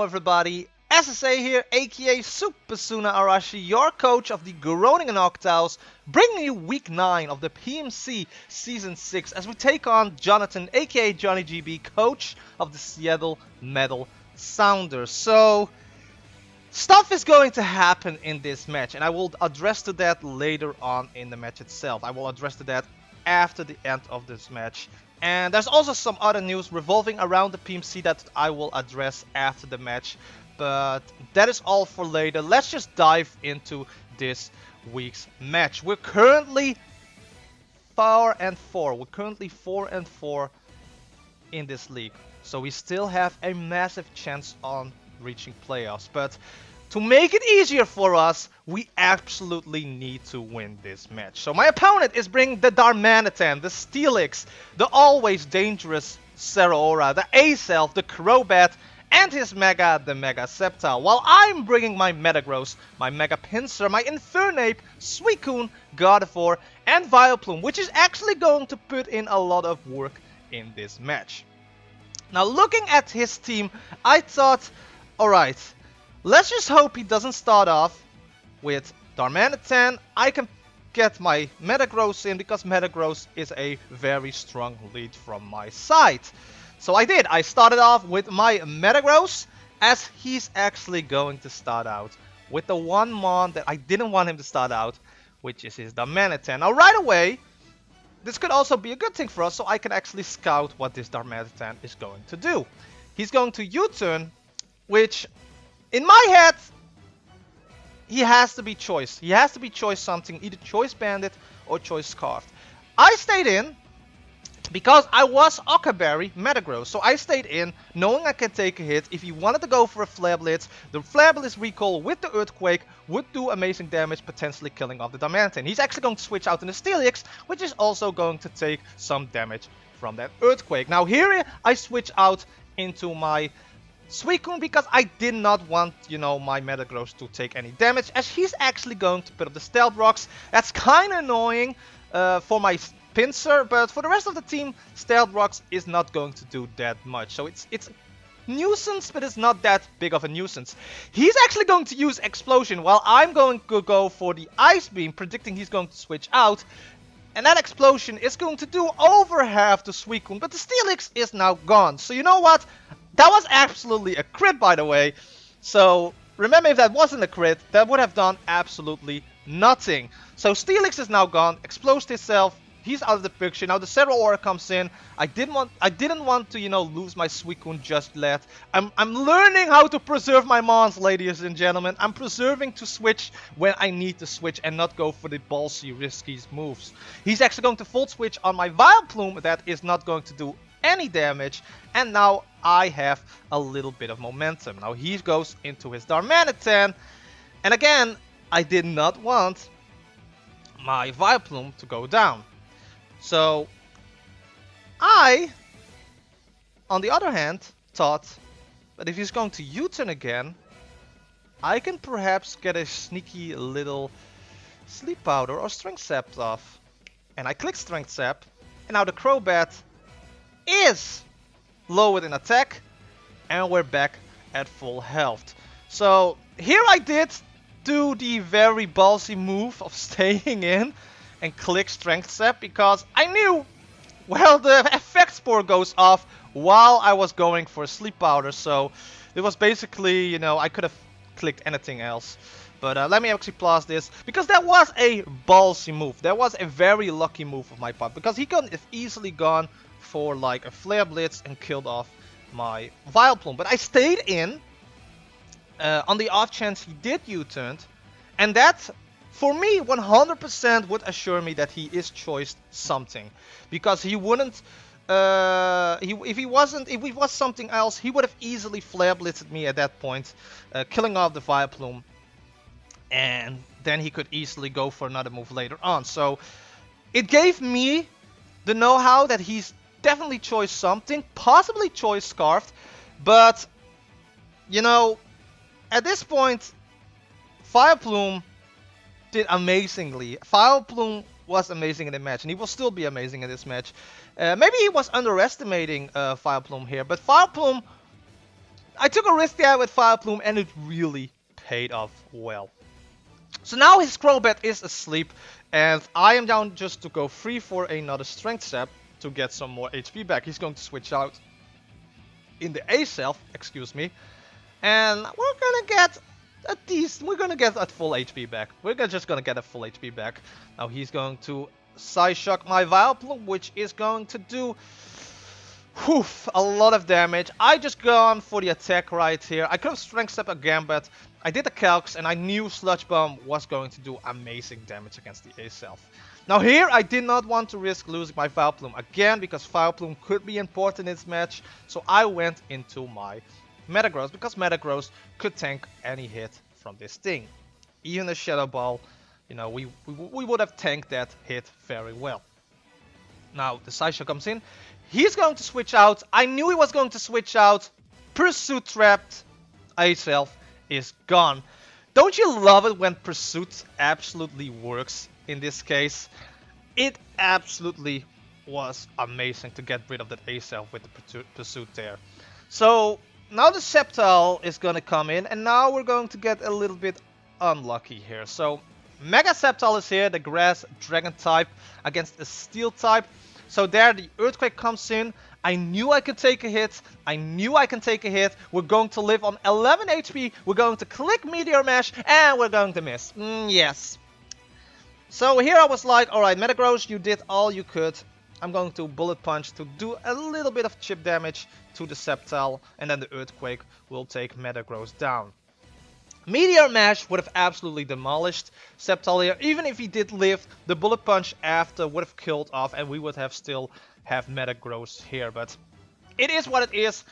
everybody, SSA here, aka Super Suna Arashi, your coach of the Groningen Noctowls, bringing you week 9 of the PMC Season 6 as we take on Jonathan, aka Johnny GB, coach of the Seattle Metal Sounders. So, stuff is going to happen in this match, and I will address to that later on in the match itself. I will address to that after the end of this match. And there's also some other news revolving around the PMC that I will address after the match. But that is all for later. Let's just dive into this week's match. We're currently 4-4. We're currently 4-4 in this league. So we still have a massive chance on reaching playoffs. But to make it easier for us, we absolutely need to win this match. So my opponent is bringing the Darmanitan, the Steelix, the always dangerous Zeraora, the Ace-Elf, the Crobat, and his Mega, the Mega Sceptile. While I'm bringing my Metagross, my Mega Pinsir, my Infernape, Suicune, Gardevoir, and Vileplume, which is actually going to put in a lot of work in this match. Now looking at his team, I thought, alright, let's just hope he doesn't start off with Darmanitan. I can get my Metagross in because Metagross is a very strong lead from my side. So I did. I started off with my Metagross as he's actually going to start out with the one Mon that I didn't want him to start out, which is his Darmanitan. Now right away, this could also be a good thing for us so I can actually scout what this Darmanitan is going to do. He's going to U-turn, which in my head, he has to be choice. He has to be choice something, either choice Bandit or choice Scarfed. I stayed in because I was Ockerberry Metagross. So I stayed in knowing I can take a hit. If he wanted to go for a Flare Blitz, the Flare Blitz recall with the Earthquake would do amazing damage, potentially killing off the Darmanitan. He's actually going to switch out in the Steelix, which is also going to take some damage from that Earthquake. Now here I switch out into my Suicune because I did not want, my Metagross to take any damage, as he's actually going to put up the Stealth Rocks. That's kind of annoying for my Pinsir, but for the rest of the team, Stealth Rocks is not going to do that much. So it's a nuisance, but it's not that big of a nuisance. He's actually going to use Explosion, while I'm going to go for the Ice Beam, predicting he's going to switch out. And that Explosion is going to do over half the Suicune, but the Steelix is now gone. So you know what? That was absolutely a crit, by the way. So remember, if that wasn't a crit, that would have done absolutely nothing. So Steelix is now gone, Explosed himself. He's out of the picture. Now the Zeraora comes in. I didn't want to, lose my Suicune just yet. I'm learning how to preserve my mons, ladies and gentlemen. I'm preserving to switch when I need to switch and not go for the ballsy, risky moves. He's actually going to full switch on my Vileplume. That is not going to do any damage, and now I have a little bit of momentum. Now he goes into his Darmanitan, and again, I did not want my Vileplume to go down. So I, on the other hand, thought that if he's going to U-turn again, I can perhaps get a sneaky little Sleep Powder or Strength Sap off. And I click Strength Sap, and now the Crobat is lowered in attack, and we're back at full health. So here I did do the very ballsy move of staying in and click Strength Sap because I knew, well, the effect spore goes off while I was going for a Sleep Powder. So it was basically, I could have clicked anything else. But let me actually pause this, because that was a ballsy move. That was a very lucky move of my part, because he could have easily gone for like a Flare Blitz and killed off my Vileplume. But I stayed in on the off chance he did U-turn, and that for me 100% would assure me that he is choiced something, because he wouldn't if he was something else, he would have easily Flare Blitzed me at that point, killing off the Vileplume, and then he could easily go for another move later on. So it gave me the know-how that he's definitely choiced something, possibly choiced Scarfed, but at this point, Vileplume did amazingly. Vileplume was amazing in the match, and he will still be amazing in this match. Maybe he was underestimating Vileplume here, but Vileplume I took a risk there with Fire Plume and it really paid off well. So now his Crobat is asleep and I am down just to go free for another Strength Sap to get some more HP back. He's going to switch out in the A Self, excuse me, and we're gonna get a full HP back. We're just gonna get a full HP back. Now he's going to Psyshock my Vileplume, which is going to do a lot of damage. I just gone for the attack right here. I could have Strength Step again, but I did the calcs and I knew Sludge Bomb was going to do amazing damage against the A-Self. Now here I did not want to risk losing my Vileplume again because Vileplume could be important in this match. So I went into my Metagross because Metagross could tank any hit from this thing. Even a Shadow Ball, you know, we would have tanked that hit very well. Now the Psyshock comes in. He's going to switch out. I knew he was going to switch out. Pursuit trapped. A-Self is gone. Don't you love it when Pursuit absolutely works in this case? It absolutely was amazing to get rid of that A-Self with the Pursuit there. So now the Sceptile is going to come in and now we're going to get a little bit unlucky here. So Mega Sceptile is here, the Grass Dragon type against a Steel type. So there the Earthquake comes in. I knew I could take a hit. We're going to live on 11 HP. We're going to click Meteor Mash and we're going to miss. Yes. So here I was like, alright Metagross, you did all you could. I'm going to Bullet Punch to do a little bit of chip damage to the Sceptile. And then the Earthquake will take Metagross down. Meteor Mash would have absolutely demolished Sceptile here. Even if he did live, the Bullet Punch after would have killed off and we would have still have Metagross here. But it is what it is.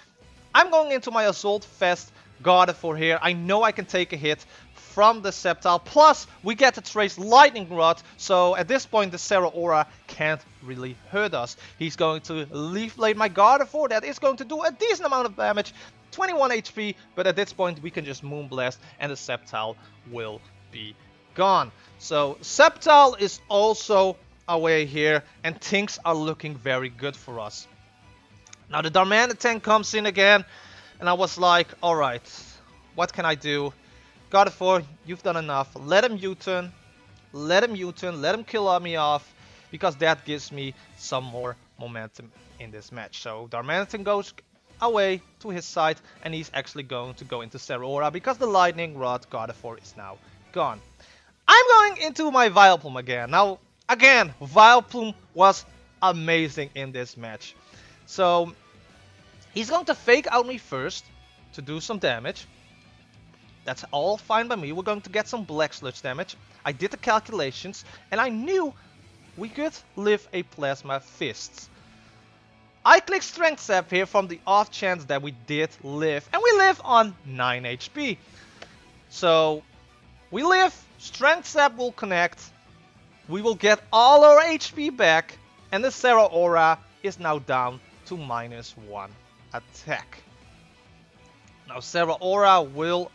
I'm going into my Assault Vest Gardevoir here. I know I can take a hit from the Sceptile. Plus, we get to trace Lightning Rod. So at this point, the Zeraora can't really hurt us. He's going to Leaf Blade my Gardevoir. That is going to do a decent amount of damage. 21 HP, but at this point we can just Moonblast and the Sceptile will be gone. So Sceptile is also away here and things are looking very good for us. Now the Darmanitan comes in again and I was like, alright, what can I do? Gardevoir, you've done enough. Let him U-turn, let him kill me off because that gives me some more momentum in this match. So Darmanitan goes away to his side and he's actually going to go into Zeraora because the Lightning Rod Gardevoir is now gone. I'm going into my Vileplume again. Now again, Vileplume was amazing in this match. So he's going to Fake Out me first to do some damage. That's all fine by me. We're going to get some Black Sludge damage. I did the calculations and I knew we could live a Plasma Fist. I click Strength Sap here from the off chance that we did live. And we live on 9 HP. So we live, Strength Sap will connect. We will get all our HP back. And the Zeraora is now down to -1 attack. Now Zeraora will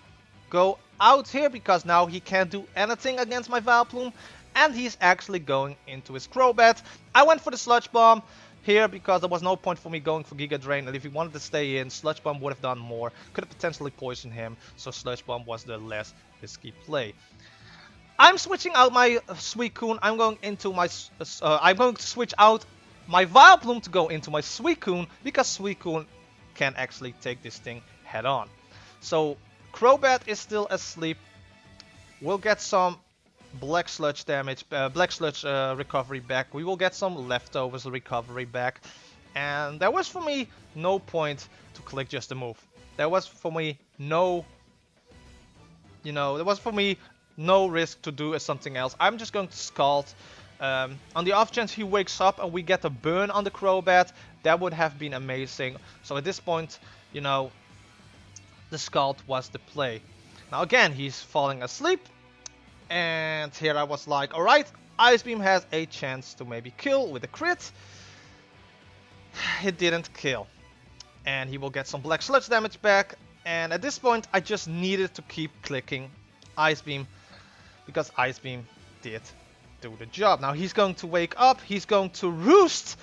go out here because now he can't do anything against my Vileplume. And he's actually going into his Crobat. I went for the Sludge Bomb here because there was no point for me going for Giga Drain, and if he wanted to stay in, Sludge Bomb would have done more, could have potentially poisoned him, so Sludge Bomb was the less risky play. I'm switching out my Suicune. I'm going to switch out my Vileplume to go into my Suicune because Suicune can actually take this thing head on. So Crobat is still asleep. We'll get some Black Sludge damage, Black Sludge recovery back. We will get some leftovers recovery back. And there was for me no point to click just a move. There was for me no, no risk to do something else. I'm just going to Scald. On the off chance he wakes up and we get a burn on the Crobat, that would have been amazing. So at this point, the Scald was the play. Now again, he's falling asleep. And here I was like, alright, Ice Beam has a chance to maybe kill with a crit. It didn't kill. And he will get some Black Sludge damage back. And at this point, I just needed to keep clicking Ice Beam. Because Ice Beam did do the job. Now he's going to wake up. He's going to roost.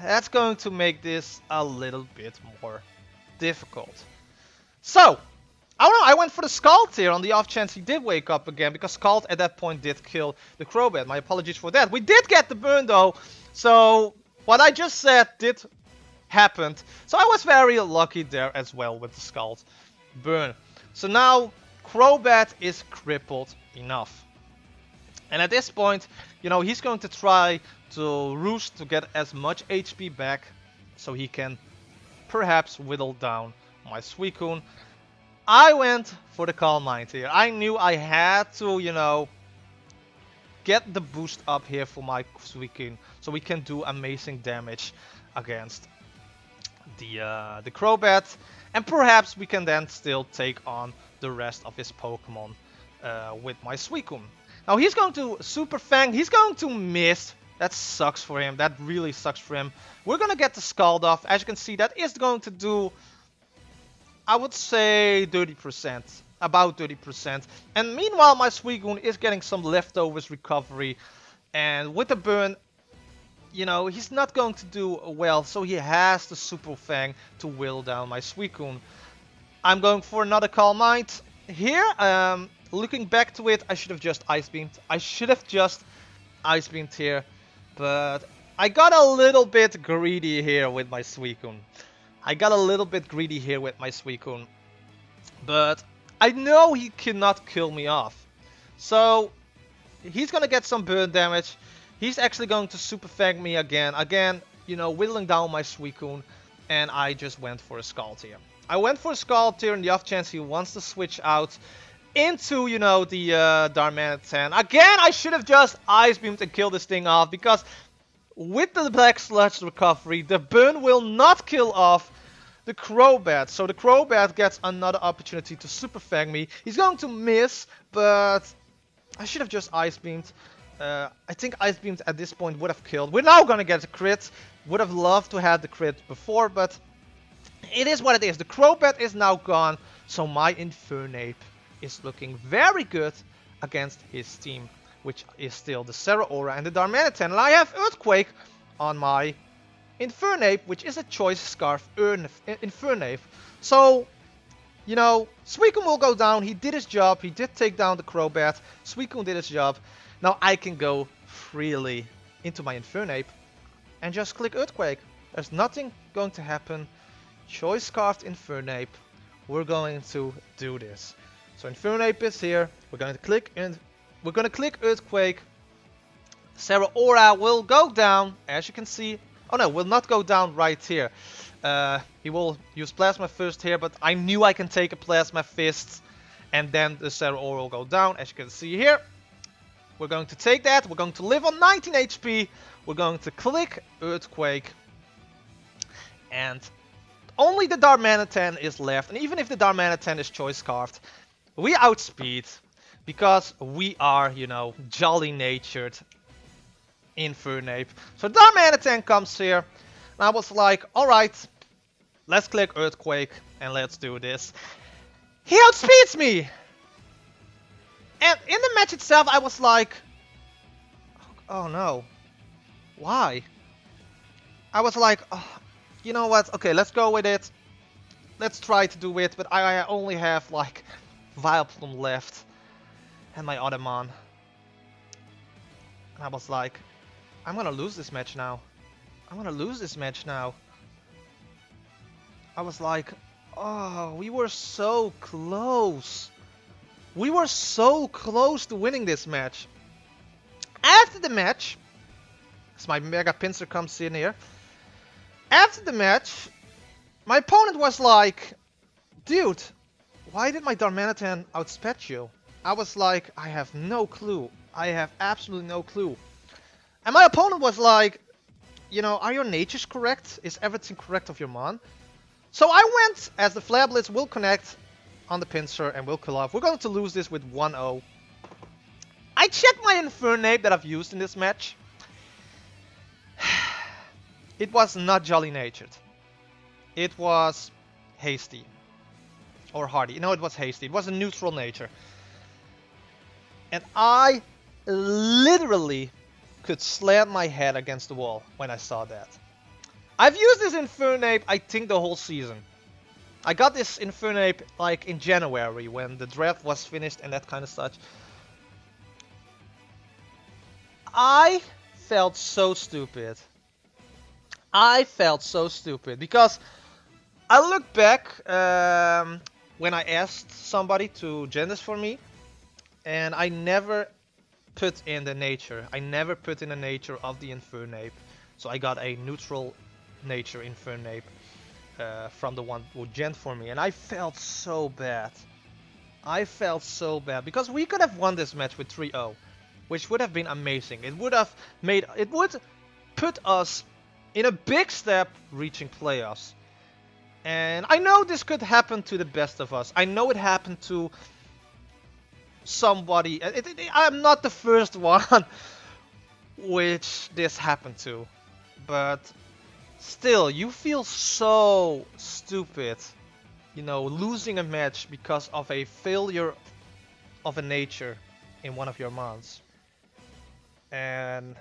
That's going to make this a little bit more difficult. So, I don't know, I went for the Scald here on the off chance he did wake up again, because Scald at that point did kill the Crobat. My apologies for that. We did get the burn though, so what I just said did happen. So I was very lucky there as well with the Scald burn. So now Crobat is crippled enough. And at this point, you know, he's going to try to roost to get as much HP back so he can perhaps whittle down my Suicune. I went for the Calm Mind here. I knew I had to, you know, get the boost up here for my Suicune so we can do amazing damage against the Crobat, and perhaps we can then still take on the rest of his Pokemon with my Suicune. Now he's going to Super Fang, he's going to miss. That sucks for him, that really sucks for him. We're gonna get the Scald off. As you can see, that is going to do, I would say 30%, about 30%. And meanwhile, my Suicune is getting some leftovers recovery. And with the burn, you know, he's not going to do well. So he has the Super Fang to whittle down my Suicune. I'm going for another Calm Mind here. Looking back to it, I should have just Ice Beamed. I should have just Ice Beamed here. But I got a little bit greedy here with my Suicune. But I know he cannot kill me off. So he's gonna get some burn damage. He's actually going to Super Fang me again. Again, you know, whittling down my Suicune. And I just went for a Scald here. I went for a Scald here in the off chance he wants to switch out into, you know, the Darmanitan. Again, I should have just Ice Beamed and killed this thing off, because with the Black Sludge recovery, the burn will not kill off the Crobat. So the Crobat gets another opportunity to Super Fang me. He's going to miss, but I should have just Ice Beamed. I think Ice Beamed at this point would have killed. We're now going to get a crit. Would have loved to have the crit before, but it is what it is. The Crobat is now gone, so my Infernape is looking very good against his team, which is still the Zeraora and the Darmanitan. And I have Earthquake on my Infernape, which is a Choice Scarf Infernape. So, you know, Suicune will go down. He did his job. He did take down the Crobat. Suicune did his job. Now I can go freely into my Infernape and just click Earthquake. There's nothing going to happen. Choice Scarfed Infernape. We're going to do this. So Infernape is here. We're going to click Earthquake. Zeraora will go down, as you can see. Oh no, will not go down right here. He will use Plasma first here, but I knew I can take a Plasma Fist, and then the Zeraora will go down, as you can see here. We're going to take that. We're going to live on 19 HP. We're going to click Earthquake, and only the Darmanitan is left. And even if the Darmanitan is Choice Scarfed, we outspeed, because we are, you know, jolly-natured Infernape. So Darmanitan comes here, and I was like, alright, let's click Earthquake, and let's do this. He outspeeds me! And in the match itself, I was like, oh no, why? I was like, oh, you know what, okay, let's go with it. Let's try to do it, but I only have like Vileplume left and my Ottomon. And I was like, I'm gonna lose this match now. I was like, oh, we were so close. We were so close to winning this match. After the match, as my Mega Pinsir comes in here. After the match, my opponent was like, dude, why did my Darmanitan outspec you? I was like, I have no clue. I have absolutely no clue. And my opponent was like, you know, are your natures correct? Is everything correct of your Mon? So I went, as the Flare Blitz will connect on the Pinsir and will kill off. We're going to lose this with 1-0. I checked my Infernape that I've used in this match. It was not jolly-natured. It was hasty. Or hardy. No, it was hasty. It was a neutral nature. And I literally could slam my head against the wall when I saw that. I've used this Infernape, I think, the whole season. I got this Infernape like in January when the draft was finished and that kind of such. I felt so stupid. I felt so stupid because I look back when I asked somebody to gen this for me, and I never put in the nature. I never put in the nature of the Infernape. So I got a neutral nature Infernape from the one who gen for me, and I felt so bad. I felt so bad because we could have won this match with 3-0, which would have been amazing. It would put us in a big step reaching playoffs. And I know this could happen to the best of us. I know it happened to somebody. I'm not the first one which this happened to. But still, you feel so stupid, you know, losing a match because of a failure of a nature in one of your mons. And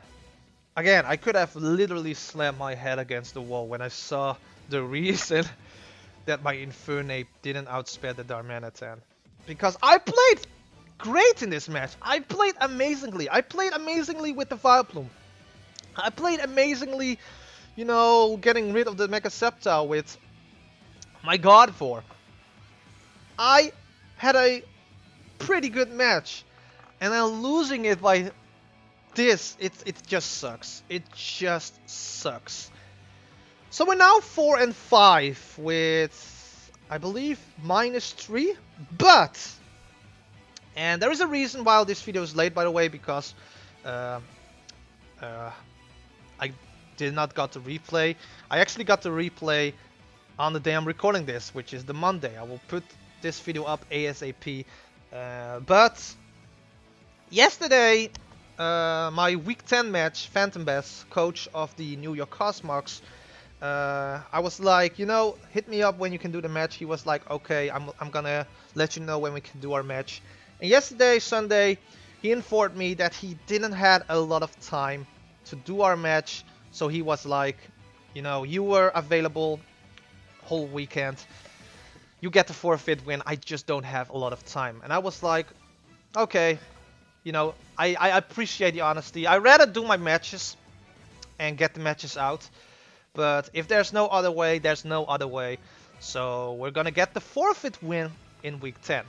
again, I could have literally slammed my head against the wall when I saw the reason that my Infernape didn't outspare the Darmanitan. Because I played great in this match. I played amazingly. I played amazingly with the Vileplume. I played amazingly, you know, getting rid of the Mega Sceptile with my Godfor. I had a pretty good match. And then losing it by this, it just sucks. It just sucks. So we're now 4-5 with, I believe, -3. But, and there is a reason why this video is late, by the way, because I did not got the replay. I actually got the replay on the day I'm recording this, which is the Monday. I will put this video up ASAP. But yesterday, my Week 10 match, Phantom Bass, coach of the New York Cosmos, I was like, you know, hit me up when you can do the match. He was like, okay, I'm gonna let you know when we can do our match. And yesterday, Sunday, he informed me that he didn't have a lot of time to do our match. So he was like, you know, you were available whole weekend. You get the forfeit win. I just don't have a lot of time. And I was like, okay, you know, I appreciate the honesty. I rather do my matches and get the matches out. But if there's no other way, there's no other way. So we're gonna get the forfeit win in Week 10.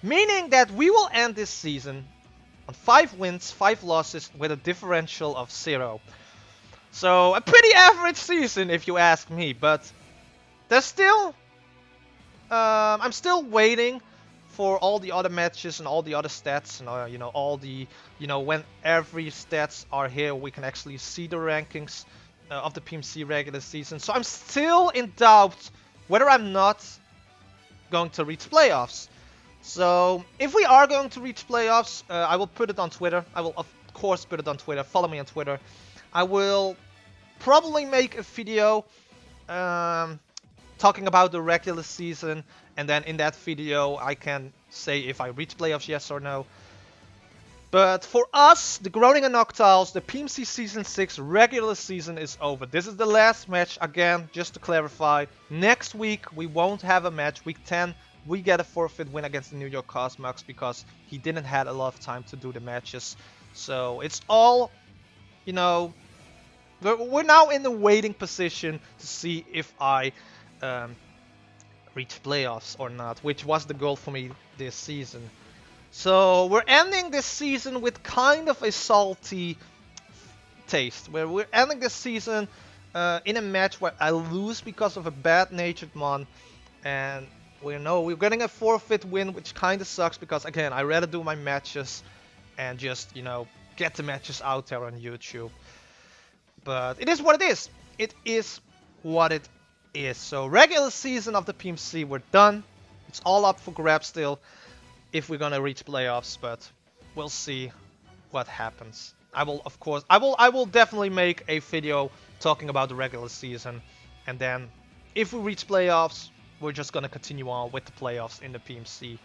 Meaning that we will end this season on 5 wins, 5 losses with a differential of 0. So a pretty average season if you ask me. But there's still... I'm still waiting for all the other matches and all the other stats. And, you know, all the... You know, when every stats are here, we can actually see the rankings of the PMC regular season. So I'm still in doubt whether I'm not going to reach playoffs. So if we are going to reach playoffs, I will put it on Twitter. I will of course put it on Twitter. Follow me on Twitter. I will probably make a video talking about the regular season, and then in that video I can say if I reach playoffs, yes or no. But for us, the Groningen Noctowls, the PMC Season 6 regular season is over. This is the last match, again, just to clarify. Next week, we won't have a match. Week 10, we get a forfeit win against the New York Cosmos because he didn't have a lot of time to do the matches. So it's all, you know, we're now in the waiting position to see if I reach playoffs or not, which was the goal for me this season. So we're ending this season with kind of a salty taste, where we're ending this season in a match where I lose because of a bad-natured mon, and we're getting a forfeit win, which kind of sucks because again I rather do my matches and just, you know, get the matches out there on YouTube. But it is what it is. It is what it is. So regular season of the PMC, we're done. It's all up for grabs still, if we're gonna reach playoffs, but we'll see what happens. I will definitely make a video talking about the regular season, and then if we reach playoffs, we're just gonna continue on with the playoffs in the PMC.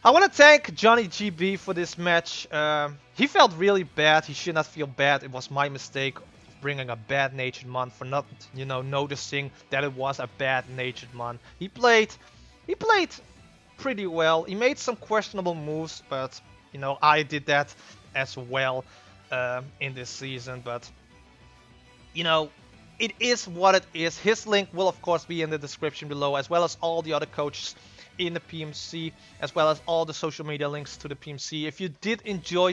I want to thank Johnny GB for this match. He felt really bad. He should not feel bad. It was my mistake of bringing a bad-natured mon for not, noticing that it was a bad-natured mon. He played pretty well. He made some questionable moves, but I did that as well in this season. But it is what it is. His link will of course be in the description below, as well as all the other coaches in the PMC, as well as all the social media links to the PMC. If you did enjoy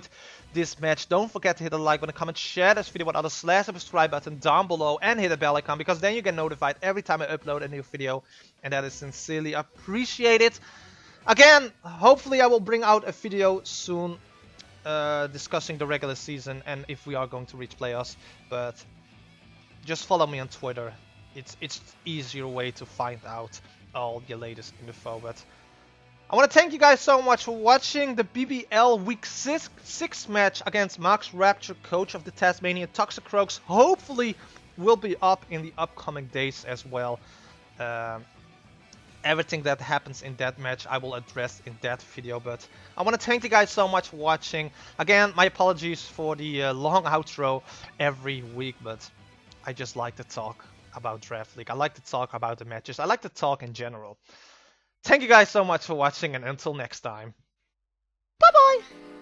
this match, don't forget to hit a like button, comment, share this video with others, slash the subscribe button down below, and hit the bell icon, because then you get notified every time I upload a new video, and that is sincerely appreciated. Again, hopefully I will bring out a video soon discussing the regular season and if we are going to reach playoffs, but just follow me on Twitter. It's easier way to find out all the latest info. But I want to thank you guys so much for watching the BBL Week 6 match against Max Rapture, coach of the Tasmanian Toxicroaks. Hopefully will be up in the upcoming days as well. Everything that happens in that match I will address in that video. But I want to thank you guys so much for watching. Again, my apologies for the long outro every week, but I just like to talk about Draft League. I like to talk about the matches. I like to talk in general. Thank you guys so much for watching, and until next time. Bye bye!